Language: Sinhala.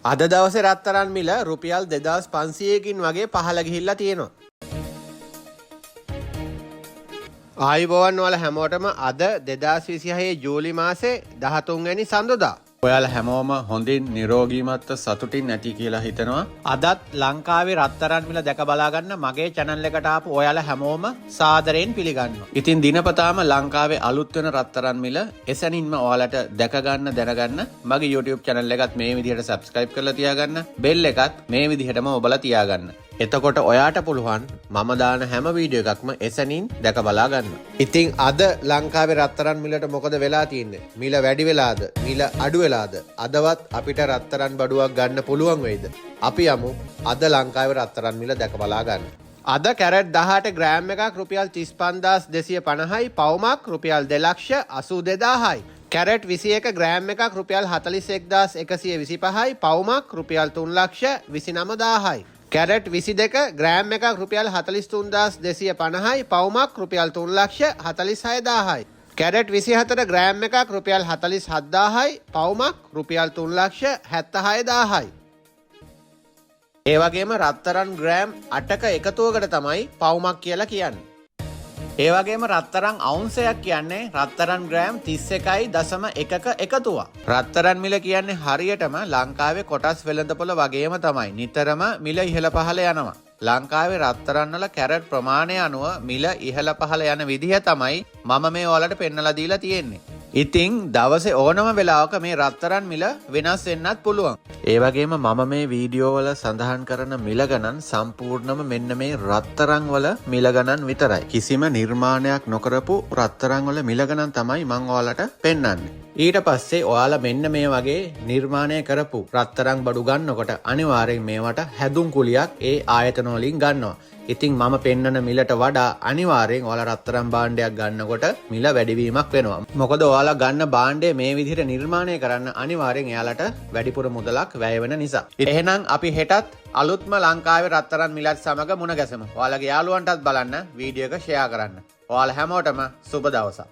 අද දවසේ රත්තරන් මිල රුපියල් 2500කින් වගේ පහළ ගිහිල්ලා තියෙනවා. ආයුබෝවන් වල හැමෝටම අද 2026 ජූලි මාසේ 13 වෙනි සඳුදා. ඔයාලා හැමෝම හොඳින් නිරෝගීමත්ව සතුටින් නැති කියලා හිතනවා. අදත් ලංකාවේ රත්තරන් මිල දැක බලා ගන්න මගේ channel එකට ආපු ඔයාලා හැමෝම සාදරයෙන් පිළිගන්නවා. ඉතින් දිනපතාම ලංකාවේ අලුත් වෙන රත්තරන් මිල එසැනින්ම ඔයාලට දැක ගන්න දැනගන්න මගේ YouTube channel එකත් මේ විදිහට subscribe කරලා තියාගන්න. bell එකත් මේ විදිහටම ඔබලා තියාගන්න. එතකොට ඔයාට පුළුවන් මම දාන හැම වීඩියෝ එකක්ම එසැනින් දැක බලා ගන්න. ඉතින් අද ලංකාවේ රත්තරන් මිලට මොකද වෙලා තියෙන්නේ? මිල වැඩි වෙලාද? මිල අඩු වෙලාද? අදවත් අපිට රත්තරන් බඩුවක් ගන්න පුළුවන් වෙයිද? අපි යමු අද ලංකාවේ රත්තරන් මිල දැක බලා ගන්න. අද කැරට් 18 ග්‍රෑම් එකක් රුපියල් 35250යි, පවුමක් රුපියල් 282000යි. කැරට් 21 ග්‍රෑම් එකක් රුපියල් 41125යි, පවුමක් රුපියල් 329000යි. කැරට් 22 ග්‍රෑම් එකක් රුපියල් 43250යි, පවුමක් රුපියල් 346000යි. කැරට් 24 ග්‍රෑම් එකක් රුපියල් 47000යි, පවුමක් රුපියල් 376000යි. ඒ වගේම රත්තරන් ග්‍රෑම් 8ක එකතුවකට තමයි පවුමක් කියලා කියන්නේ. ඒ වගේම රත්තරන් අවුන්සයක් කියන්නේ රත්තරන් ග්‍රෑම් 31.1ක එකතුවක්. රත්තරන් මිල කියන්නේ හරියටම ලංකාවේ කොටස් වෙළඳපොළ වගේම තමයි. නිතරම මිල ඉහළ පහළ යනවා. ලංකාවේ රත්තරන් වල කැරට් ප්‍රමාණය අනුව මිල ඉහළ පහළ යන විදිහ තමයි මම මේ ඔයාලට පෙන්නලා දීලා තියෙන්නේ. ඉතින් දවසේ ඕනම වෙලාවක මේ රත්තරන් මිල වෙනස් වෙන්නත් පුළුවන්. ඒ වගේම මම මේ වීඩියෝ වල සඳහන් කරන මිල ගණන් සම්පූර්ණම මෙන්න මේ රත්තරන් වල මිල ගණන් විතරයි. කිසිම නිර්මාණයක් නොකරපු රත්තරන් වල මිල ගණන් තමයි මම ඔයාලට පෙන්නන්නේ. ඊට පස්සේ ඔයාලා මෙන්න මේ වගේ නිර්මාණය කරපු රත්තරන් බඩු ගන්නකොට අනිවාර්යෙන් මේවට හැදුම් කුලියක් ඒ ආයතන වලින් ගන්නවා. ඉතින් මම පෙන්නන මිලට වඩා අනිවාර්යෙන් ඔයාලා රත්තරන් භාණ්ඩයක් ගන්නකොට මිල වැඩිවීමක් වෙනවා. මොකද ඔයාලා ගන්න භාණ්ඩය මේ විදිහට නිර්මාණය කරන්න අනිවාර්යෙන් එයාලට වැඩිපුර මුදලක් වැය වෙන නිසා. එහෙනම් අපි හෙටත් අලුත්ම ලංකාවේ රත්තරන් මිලත් සමග මුණ ගැසමු. ඔයාලගේ යාළුවන්ටත් බලන්න වීඩියෝ එක ෂෙයා කරන්න. ඔයාලා හැමෝටම සුබ දවසක්.